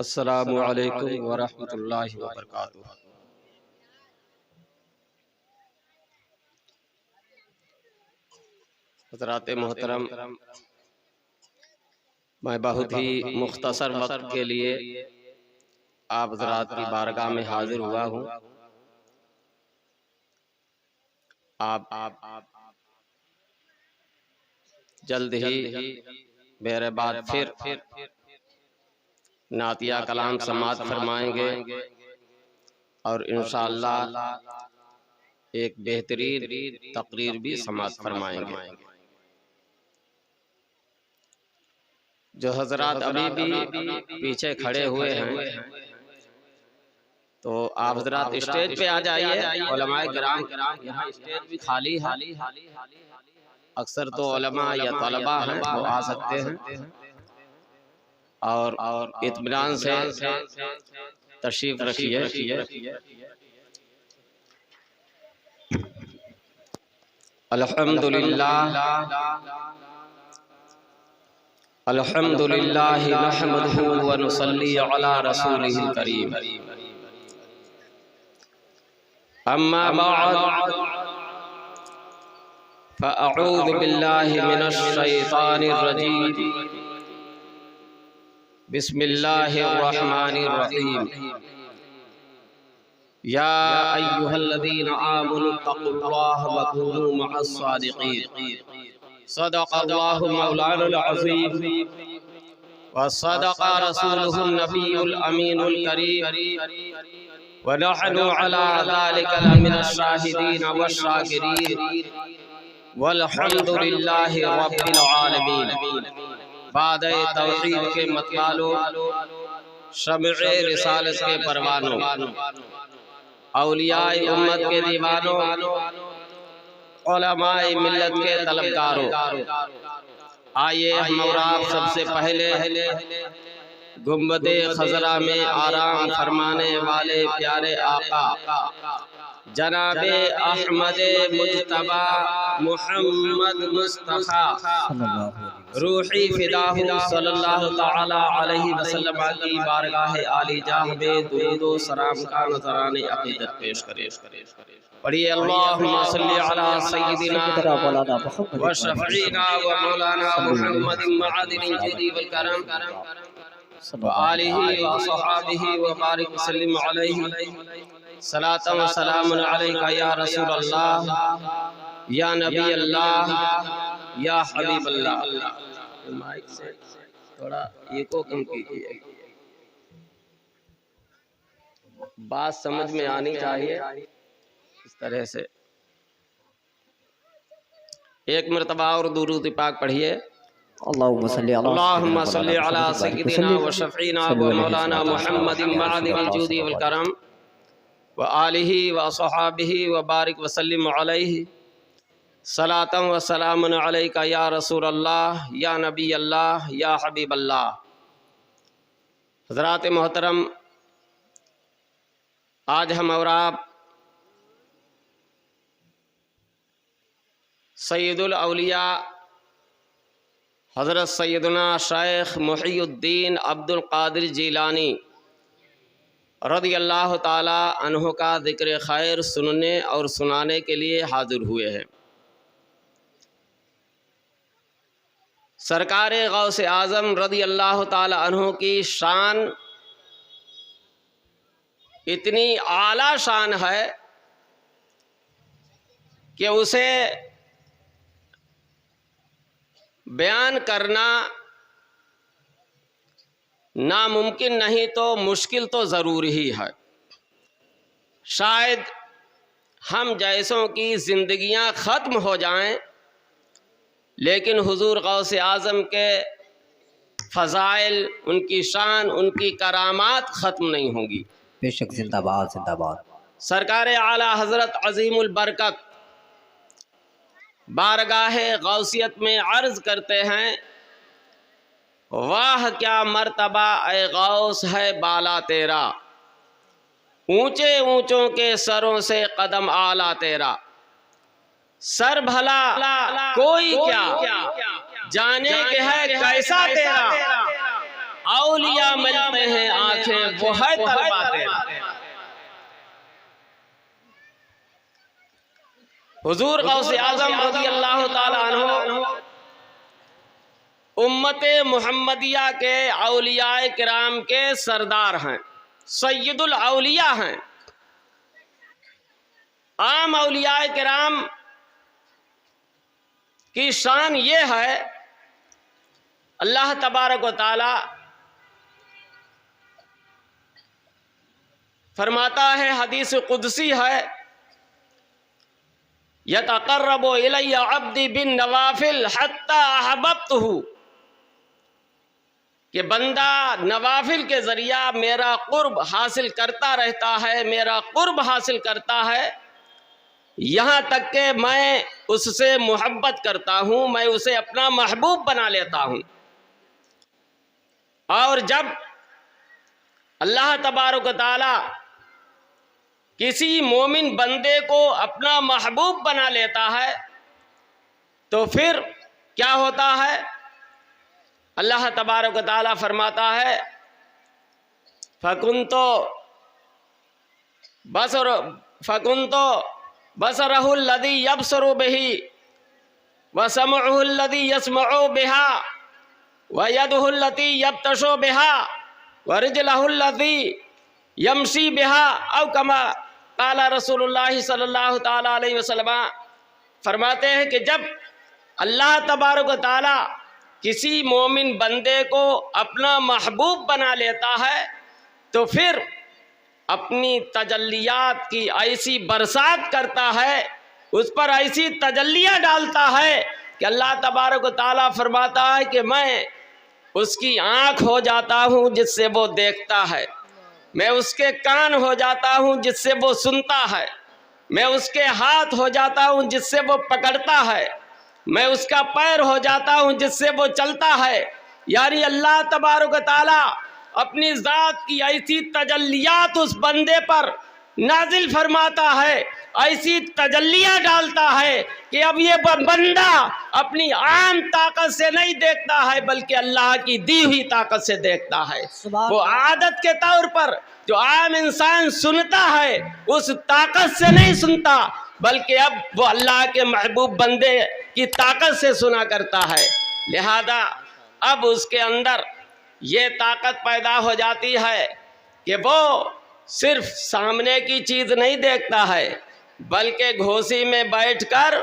अस्सलामु अलैकुम वरहमतुल्लाहि वबरकातुहू। हज़रात मोहतरम, मैं बहुत ही मुख्तसर वक्त के लिए आप हज़रात की बारगाह में हाजिर हुआ हूँ। आप जल्द ही मेरे बाद फिर नातिया कलाम समाअत फरमाएंगे और इंशाअल्लाह एक बेहतरीन तकरीर भी समाअत फरमाएंगे। जो हजरात अभी भी पीछे खड़े हुए हैं, तो आप हजरात स्टेज पे आ जाइए। उलमाए किराम, यहाँ स्टेज भी खाली है। अक्सर तो उलमा या तलबा हैं, वो आ सकते हैं और इत्मीनान से तशरीफ रखिए। अल्हम्दुलिल्लाह अल्हम्दुलिल्लाह नहमदुहु व नुसल्ली अला रसूलिहिल करीम। अम्मा बअद फ़अऊज़ु बिल्लाहि मिनश शैतानिर रजीम। बिस्मिल्लाहिर रहमानिर रहीम। या अय्युहल्लज़ीना आमनु तक़ुल्लाह व कूनू मअस सादिक़ीन। सदक़ल्लाहु मौलानुल अज़ीम व सदक़ रसूलुहुन नबियुल अमीनुल करीम व नहनु अला ज़ालिका लमिनश शाहिदीन व शाकिरीन वल्हम्दुलिल्लाहि रब्बिल आलमीन। बाद तौहीद के मतवालों, शम्ए रिसालत के परवानों, औलियाए उम्मत के दीवानों, उलमाए मिल्लत के तलबगारों, आइए हम और आप सबसे पहले गुंबदे खजरा में आराम फरमाने वाले प्यारे आका जनाबे अहमद मुज्तबा मुहम्मद मुस्तफ़ा रूही फिदाहु सल्लल्लाहु तआला अलैहि वसल्लम की बारगाह आली जाह में दुरूद व सलाम का नज़राने अक़ीदत पेश करें। पढ़िए अल्लाहुम्मा सल्लि अला सय्यिदिना व शफ़ीना व मौलाना मुहम्मदिन मअदिनिल जुदी वल करम व आलिहि व सहाबिहि व बारिक वसल्लिम अलैहि सलातन व सलामुन अलैका या रसूल अल्लाह या नबी अल्लाह या हबीब अल्लाह। माइक से थोड़ा एको कम कीजिए, बात समझ में आनी चाहिए। इस तरह से एक मरतबा और दुरूद पाक पढ़िए। अल्लाहुम्मा सल्लि अला सय्यिदिना व शफ़ीना व मौलाना मुहम्मदिन मअदिनिल जुदी वल करम व आलिहि व सहाबिहि व बारिक वसल्लिम अलैहि सलातन व सलामुन अलैका या रसूल अल्लाह या नबी अल्लाह या हबीब अल्लाह। हज़रात मोहतरम, आज हम और आप सैयदुल औलिया हज़रत सैयदना शेख मुहीउद्दीन अब्दुल क़ादिर जीलानी रज़ी अल्लाह ताला अन्हु का ज़िक्र खैर सुनने और सुनाने के लिए हाजिर हुए हैं। सरकारे गौसे आज़म रज़ी अल्लाह ताला अन्हु की शान इतनी आला शान है कि उसे बयान करना नामुमकिन नहीं तो मुश्किल तो ज़रूर ही है। शायद हम जैसों की ज़िंदगियां ख़त्म हो जाएं, लेकिन हुज़ूर गौसे आज़म के फ़ज़ाइल, उनकी शान, उनकी करामात ख़त्म नहीं होंगी। बेशक, जिंदाबाद जिंदाबाद। सरकार आला हज़रत अज़ीमुल बरकत बारगाहे गौसियत में अर्ज़ करते हैं, वाह क्या मर्तबा ए गौस है बाला तेरा, ऊंचे ऊंचों के सरों से कदम आला तेरा। सर भला कोई क्या जाने के है कैसा तेरा, औलिया मिलते हैं आंखें वो है तलवा तेरा। हुजूर गौसे आजम रज़ी अल्लाह ताला अन्हु उम्मते मुहम्मदिया के औलियाए किराम के सरदार हैं, सैयदुल औलिया हैं। आम औलियाए किराम की शान ये है, अल्लाह तबारक व तआला फरमाता है, हदीस कुदसी है, यतक़र्रबु इलैया अब्दी बिन नवाफिल हत्ता अहबब्तहु, कि बंदा नवाफिल के जरिया मेरा कुर्ब हासिल करता रहता है, मेरा कुर्ब हासिल करता है, यहाँ तक कि मैं उससे मोहब्बत करता हूँ, मैं उसे अपना महबूब बना लेता हूँ। और जब अल्लाह तबारक व तआला किसी मोमिन बंदे को अपना महबूब बना लेता है तो फिर क्या होता है? अल्लाह तबारक व तआला फरमाता है, फकुन्तो बसरहुल लदी यबसरु बिही व समउहुल लदी यस्मउ बिहा व यदहुल लती यबतशु बिहा व रिजलहुल लदी यमशी बिहा औ कमा काला रसूलुल्लाह सल्लल्लाहु ताला अलैहि वसल्लम। फरमाते हैं कि जब अल्लाह तबारक व तआला किसी मोमिन बंदे को अपना महबूब बना लेता है तो फिर अपनी तजल्लियात की ऐसी बरसात करता है, उस पर ऐसी तजल्लियाँ डालता है कि अल्लाह तबारक व तआला फरमाता है कि मैं उसकी आँख हो जाता हूँ जिससे वो देखता है, मैं उसके कान हो जाता हूँ जिससे वो सुनता है, मैं उसके हाथ हो जाता हूँ जिससे वो पकड़ता है, मैं उसका पैर हो जाता हूँ जिससे वो चलता है। यानी अल्लाह तबारक व तआला अपनी ज़ात की ऐसी तजल्लियात उस बंदे पर नाजिल फरमाता है, ऐसी तजल्लियाँ डालता है कि अब ये बंदा अपनी आम ताकत से नहीं देखता है बल्कि अल्लाह की दी हुई ताकत से देखता है। वो आदत के तौर पर जो आम इंसान सुनता है उस ताकत से नहीं सुनता बल्कि अब वो अल्लाह के महबूब बंदे की ताकत से सुना करता है। लिहाजा अब उसके अंदर ये ताकत पैदा हो जाती है कि वो सिर्फ सामने की चीज़ नहीं देखता है बल्कि घोंसी में बैठकर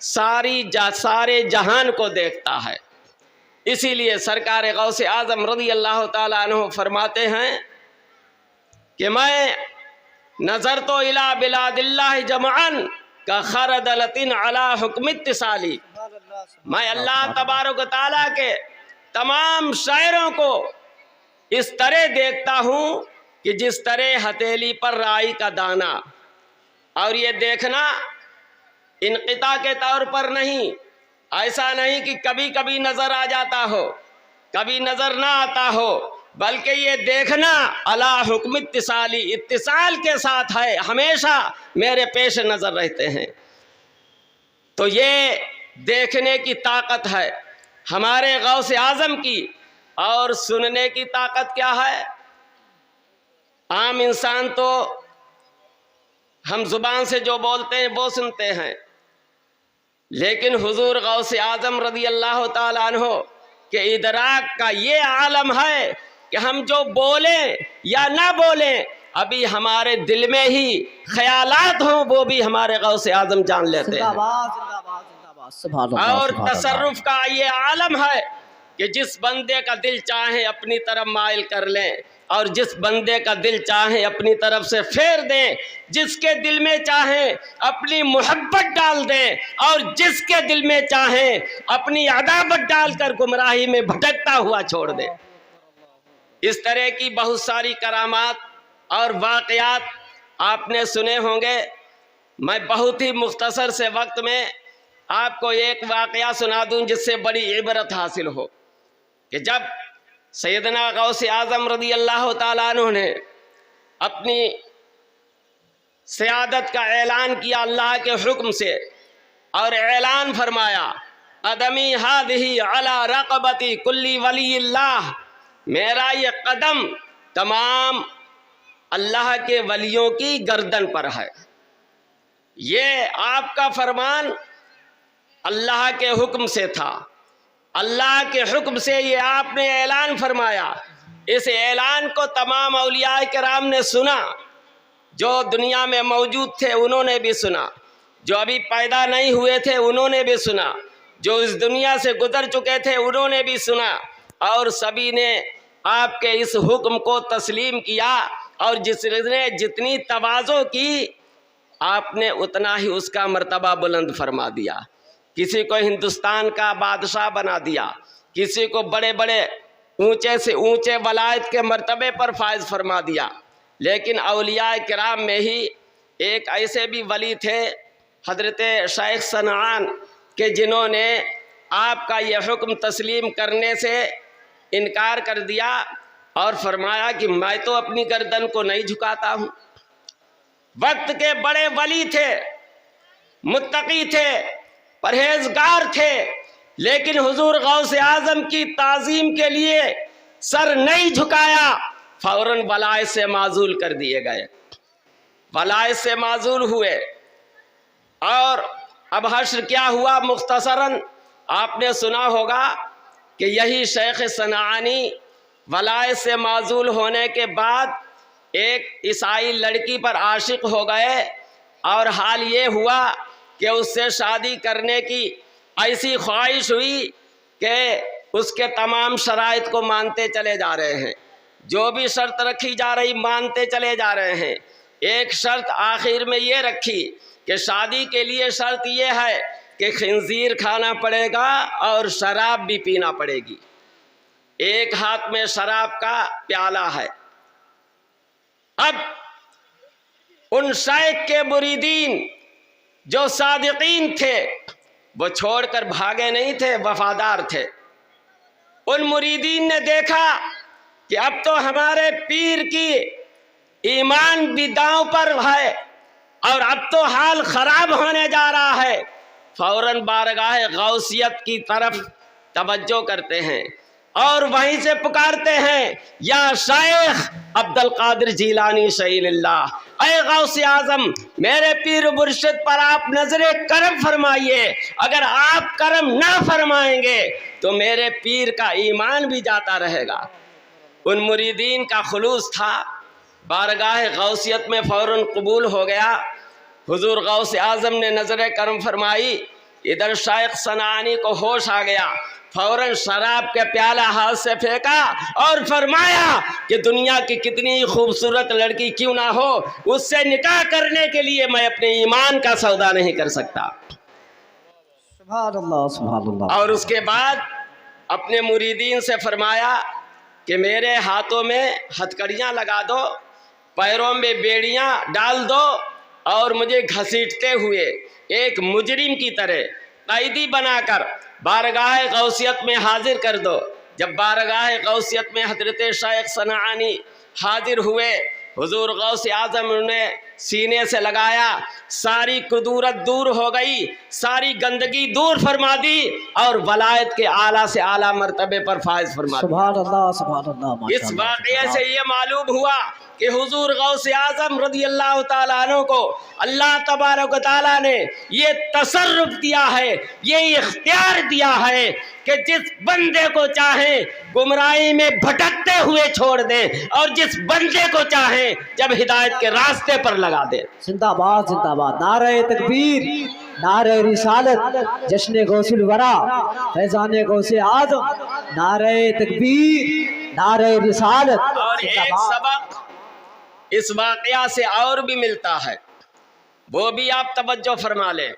सारे जहान को देखता है। इसीलिए सरकार गौसे आज़म रज़ी अल्लाह ताला अन्हु फरमाते हैं कि मैं नज़र तो इला बिलादिल्लाह जमअन का खरदलतिन अला हुक्म इत्तिसाली, मैं अल्लाह तबारक व तआला के तमाम शायरों को इस तरह देखता हूँ कि जिस तरह हथेली पर राई का दाना। और ये देखना इनक़िता के तौर पर नहीं, ऐसा नहीं कि कभी कभी नज़र आ जाता हो कभी नज़र ना आता हो, बल्कि ये देखना अला हुक्म इत्तिसाली, इत्तिसाल के साथ है, हमेशा मेरे पेश नज़र रहते हैं। तो ये देखने की ताकत है हमारे गौसे आज़म की। और सुनने की ताकत क्या है? आम इंसान तो हम जुबान से जो बोलते हैं वो सुनते हैं, लेकिन हुजूर गौसे आज़म रज़ी अल्लाह ताला अन्हु के इदराक का ये आलम है कि हम जो बोलें या ना बोलें, अभी हमारे दिल में ही ख्यालात हों वो भी हमारे गौसे आज़म जान लेते हैं। और तसर्रुफ का ये आलम है कि जिस बंदे का दिल चाहे अपनी तरफ माइल कर लें और जिस बंदे का दिल चाहे अपनी तरफ से फेर दें, जिसके दिल में चाहे अपनी मोहब्बत डाल दें और जिसके दिल में चाहे अपनी अदावत डालकर गुमराही में भटकता हुआ छोड़ दें। इस तरह की बहुत सारी करामात और वाक़यात आपने सुने होंगे। मैं बहुत ही मुख्तसर से वक्त में आपको एक वाक़या सुना दूं जिससे बड़ी इबरत हासिल हो कि जब सैयदना गौसे आज़म रज़ी अल्लाह ताला अन्हु ने अपनी सियादत का ऐलान किया अल्लाह के हुक्म से और ऐलान फरमाया, अदमी हादिही अला रक़बती कुल्ली वलील्लाह, मेरा ये कदम तमाम अल्लाह के वलियों की गर्दन पर है। ये आपका फरमान अल्लाह के हुक्म से था, अल्लाह के हुक्म से ये आपने ऐलान फरमाया। इस ऐलान को तमाम औलिया किराम ने सुना, जो दुनिया में मौजूद थे उन्होंने भी सुना, जो अभी पैदा नहीं हुए थे उन्होंने भी सुना, जो इस दुनिया से गुजर चुके थे उन्होंने भी सुना, और सभी ने आपके इस हुक्म को तस्लीम किया। और जिसने जितनी तवाज़ो की आपने उतना ही उसका मर्तबा बुलंद फरमा दिया। किसी को हिंदुस्तान का बादशाह बना दिया, किसी को बड़े बड़े ऊंचे से ऊंचे वलायत के मर्तबे पर फायज फरमा दिया। लेकिन औलिया किराम में ही एक ऐसे भी वली थे हजरत शेख सनान के, जिन्होंने आपका यह हुक्म तस्लीम करने से इनकार कर दिया और फरमाया कि मैं तो अपनी गर्दन को नहीं झुकाता हूँ। वक्त के बड़े वली थे, मुत्तकी थे, परहेजगार थे, लेकिन हुजूर गौसे आजम की ताज़ीम के लिए सर नहीं झुकाया, फौरन वलायत से माजूल कर दिए गए, वलायत से माजूल हुए। और अब हश्र क्या हुआ, मुख्तसरन आपने सुना होगा कि यही शेख सनानी वलायत से माजूल होने के बाद एक ईसाई लड़की पर आशिक हो गए, और हाल ये हुआ कि उससे शादी करने की ऐसी ख्वाहिश हुई कि उसके तमाम शराइत को मानते चले जा रहे हैं, जो भी शर्त रखी जा रही मानते चले जा रहे हैं। एक शर्त आखिर में ये रखी कि शादी के लिए शर्त ये है कि खिंजीर खाना पड़ेगा और शराब भी पीना पड़ेगी। एक हाथ में शराब का प्याला है। अब उन शेख के मुरीदीन जो सादिकीन थे वो छोड़कर भागे नहीं थे, वफादार थे। उन मुरीदीन ने देखा कि अब तो हमारे पीर की ईमान भी दांव पर है और अब तो हाल खराब होने जा रहा है, फौरन बारगाह गौसियत की तरफ तवज्जो करते हैं और वहीं से पुकारते हैं, या शेख अब्दुल कादिर जीलानी शहीलिल्लाह, ऐ गौसे आजम मेरे पीर मुर्शिद पर आप नजरे करम फरमाइए। अगर आप करम ना फरमाएंगे तो मेरे पीर का ईमान भी जाता रहेगा। उन मुरीदीन का खुलूस था, बारगाह गौसियत में फौरन कबूल हो गया। हुजूर गौसे आजम ने नजरे करम फरमाई, इधर शेख सनानी को होश आ गया, फौरन शराब के प्याला हाथ से फेंका और फरमाया कि दुनिया की कितनी खूबसूरत लड़की क्यों ना हो, उससे निकाह करने के लिए मैं अपने ईमान का सौदा नहीं कर सकता। सुभान अल्लाह, सुभान अल्लाह। और उसके बाद अपने मुरीदीन से फरमाया कि मेरे हाथों में हथकड़ियाँ लगा दो, पैरों में बेड़ियाँ डाल दो और मुझे घसीटते हुए एक मुजरिम की तरह कैदी बनाकर बारगाह गौसियत में हाजिर कर दो। जब बारगाह गौसियत में हजरत शेख सनानी हाजिर हुए, हुजूर गौसे आजम ने सीने से लगाया, सारी कुदूरत दूर हो गई, सारी गंदगी दूर फरमा दी और वलायत के आला से आला मर्तबे पर फायज फरमा दी। सुभान अल्लाह, सुभान अल्लाह। इस वाक़ये से ये मालूम हुआ कि हुजूर गौसे आजम रज़ी अल्लाह तआला अन्हु को अल्लाह तबारक व तआला ने ये तसर्रुफ दिया है, ये इख्तियार दिया है कि जिस बंदे को चाहे गुमराही में भटकते हुए छोड़ दे और जिस बंदे को चाहे जब हिदायत के रास्ते पर लगा दे। जिंदाबाद, जिंदाबाद। नारे तकबीर, नारे रिसालत, जश्न गौसुल वरा, फैजान गौसे आजम, नारे तकबीर, नारे रिसालत। और एक सबक इस वाक़या से और भी मिलता है, वो भी आप तवज्जो फरमा लें।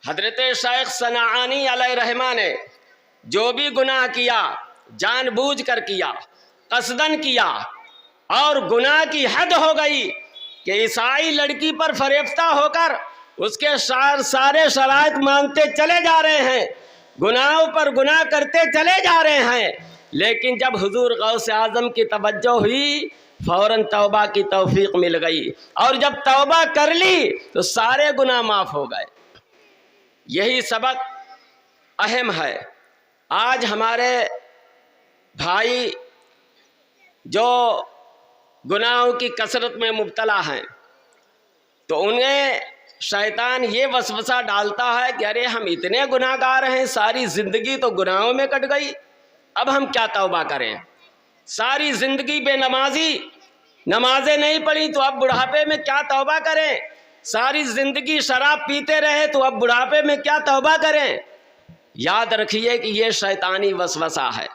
हजरत शेख सनानी अलैहिर्रहमा ने जो भी गुनाह किया जानबूझ कर किया, कसदन किया, और गुनाह की हद हो गई कि ईसाई लड़की पर फरेफ्ता होकर उसके सारे शराइत मानते चले जा रहे हैं, गुनाहों पर गुनाह करते चले जा रहे हैं। लेकिन जब हुजूर गौसे आजम की तवज्जो हुई, फौरन तौबा की तौफीक मिल गई, और जब तौबा कर ली तो सारे गुनाह माफ हो गए। यही सबक अहम है। आज हमारे भाई जो गुनाहों की कसरत में मुब्तला हैं, तो उन्हें शैतान ये वसवसा डालता है कि अरे हम इतने गुनाहगार हैं, सारी ज़िंदगी तो गुनाहों में कट गई, अब हम क्या तौबा करें। सारी ज़िंदगी बेनमाजी, नमाजें नहीं पढ़ी, तो अब बुढ़ापे में क्या तौबा करें। सारी ज़िंदगी शराब पीते रहे, तो अब बुढ़ापे में क्या तौबा करें। याद रखिए कि ये शैतानी वसवसा है।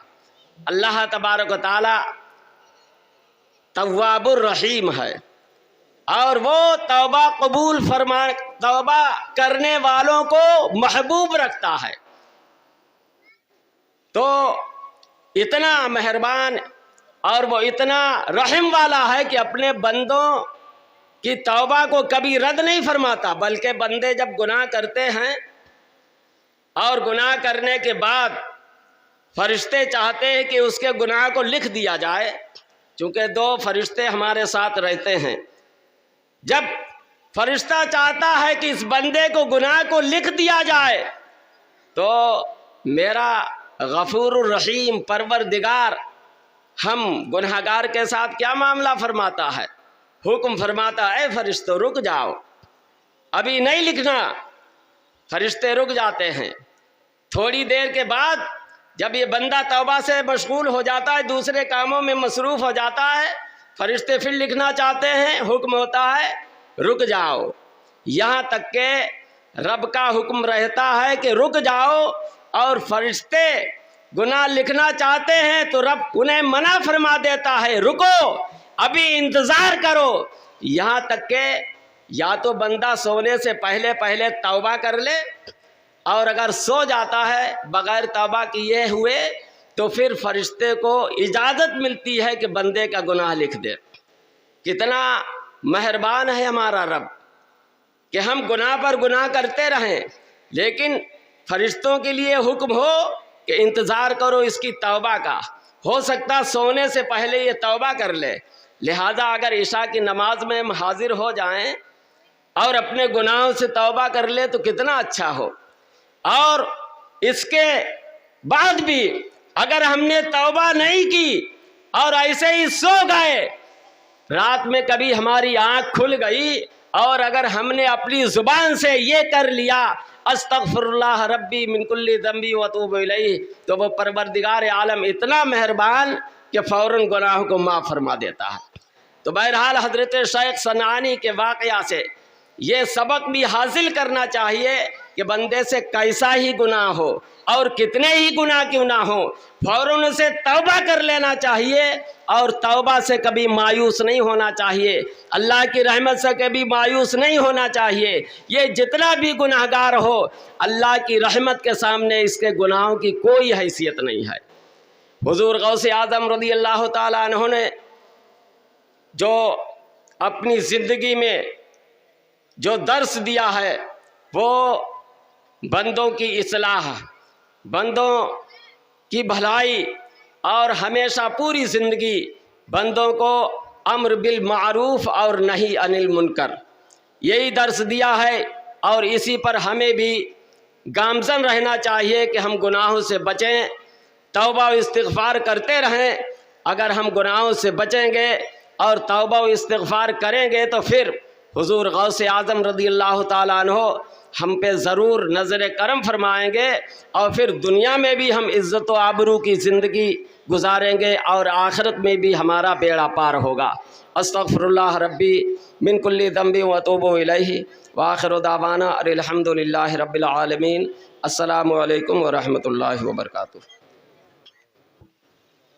अल्लाह तबारक व तआला तव्वाबुर रहीम है और वो तौबा कबूल तौबा करने वालों को महबूब रखता है। तो इतना मेहरबान और वो इतना रहम वाला है कि अपने बंदों की तौबा को कभी रद्द नहीं फरमाता, बल्कि बंदे जब गुनाह करते हैं और गुनाह करने के बाद फरिश्ते चाहते हैं कि उसके गुनाह को लिख दिया जाए, चूँकि 2 फरिश्ते हमारे साथ रहते हैं। जब फरिश्ता चाहता है कि इस बंदे को गुनाह को लिख दिया जाए, तो मेरा गफूरुर रहीम परवरदिगार हम गुनहगार के साथ क्या मामला फरमाता है। हुक्म फरमाता है, फरिश्तों रुक जाओ, अभी नहीं लिखना। फरिश्ते रुक जाते हैं। थोड़ी देर के बाद जब ये बंदा तौबा से मशगूल हो जाता है, दूसरे कामों में मसरूफ़ हो जाता है, फरिश्ते फिर लिखना चाहते हैं, हुक्म होता है रुक जाओ। यहाँ तक के रब का हुक्म रहता है कि रुक जाओ, और फरिश्ते गुनाह लिखना चाहते हैं तो रब उन्हें मना फरमा देता है, रुको अभी इंतज़ार करो। यहाँ तक के या तो बंदा सोने से पहले पहले तौबा कर ले, और अगर सो जाता है बग़ैर तौबा किए हुए, तो फिर फरिश्ते को इजाज़त मिलती है कि बंदे का गुनाह लिख दे। कितना मेहरबान है हमारा रब कि हम गुनाह पर गुनाह करते रहें, लेकिन फरिश्तों के लिए हुक्म हो कि इंतज़ार करो इसकी तौबा का। हो सकता सोने से पहले ये तौबा कर ले। लिहाजा अगर इशा की नमाज में हम हाजिर हो जाएं और अपने गुनाहों से तौबा कर ले तो कितना अच्छा हो। और इसके बाद भी अगर हमने तौबा नहीं की और ऐसे ही सो गए, रात में कभी हमारी आँख खुल गई और अगर हमने अपनी ज़ुबान से ये कर लिया अस्तग़फिरुल्लाह रब्बी मिन कुल्ली ज़ंबी व अतूबु इलैहि, तो वो परवरदिगार आलम इतना मेहरबान कि फ़ौरन गुनाहों को माफ़ फरमा देता है। तो बहरहाल हज़रत शेख सनानी के वाक़या से ये सबक भी हासिल करना चाहिए कि बंदे से कैसा ही गुनाह हो और कितने ही गुनाह क्यों ना हो, फ़ौरन उसे तौबा कर लेना चाहिए और तौबा से कभी मायूस नहीं होना चाहिए। अल्लाह की रहमत से कभी मायूस नहीं होना चाहिए। ये जितना भी गुनाहगार हो, अल्लाह की रहमत के सामने इसके गुनाहों की कोई हैसियत नहीं है। हुज़ूर गौसे आज़म रज़ी अल्लाह ताला अन्हु ने जो अपनी ज़िंदगी में जो दर्स दिया है, वो बंदों की इस्लाह, बंदों की भलाई और हमेशा पूरी ज़िंदगी बंदों को अम्र बिल मारूफ और नही अनिल मुनकर, यही दर्स दिया है। और इसी पर हमें भी गामज़न रहना चाहिए कि हम गुनाहों से बचें, तौबा व इस्तिग़फ़ार करते रहें। अगर हम गुनाहों से बचेंगे और तौबा व इस्तिग़फ़ार करेंगे तो फिर हुज़ूर गौसे आज़म रज़ी अल्लाह ताला अन्हु हम पे ज़रूर नज़र करम फरमाएंगे और फिर दुनिया में भी हम इज़्ज़त व आबरू की ज़िंदगी गुजारेंगे और आखिरत में भी हमारा बेड़ा पार होगा। अस्तग़फिरुल्लाह रब्बी मिन कुल्ली ज़ंबी व अतूबु इलैहि व आखिरु दावाना अनिल हम्दुलिल्लाहि रब्बिल आलमीन। अस्सलामु अलैकुम व रहमतुल्लाहि व बरकातुहू।